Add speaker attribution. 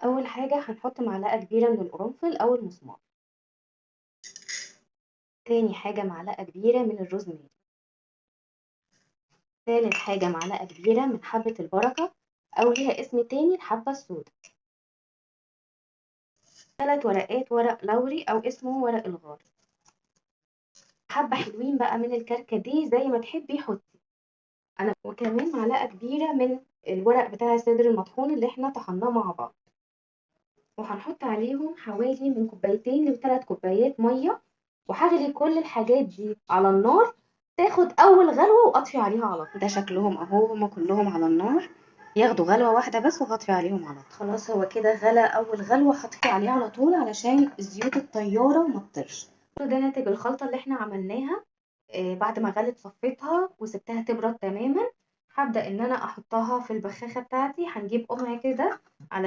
Speaker 1: أول حاجة هنحط معلقة كبيرة من القرنفل أو المسمار. تاني حاجة معلقة كبيرة من الروزماري. تالت حاجة معلقة كبيرة من حبة البركة أو ليها اسم تاني الحبة السوداء. 3 ورقات ورق لوري أو اسمه ورق الغار. حبة حلوين بقى من الكركديه زي ما تحبي حطي. وكمان معلقة كبيرة من الورق بتاع الصدر المطحون اللي احنا طحناه مع بعض. وهنحط عليهم حوالي من 2 ل3 كوبايات مية، وهغلي كل الحاجات دي على النار تاخد أول غلوة وأطفي عليها على طول. ده شكلهم أهو، هما كلهم على النار ياخدوا غلوة واحدة بس وهطفي عليهم على طول. خلاص هو كده غلى أول غلوة، هطفي عليه على طول علشان الزيوت الطيارة ما تطيرش. ده ناتج الخلطة اللي احنا عملناها. بعد ما غلت صفيتها وسبتها تبرد تماما. هبدأ ان انا احطها في البخاخة بتاعتي. هنجيب قمع كده على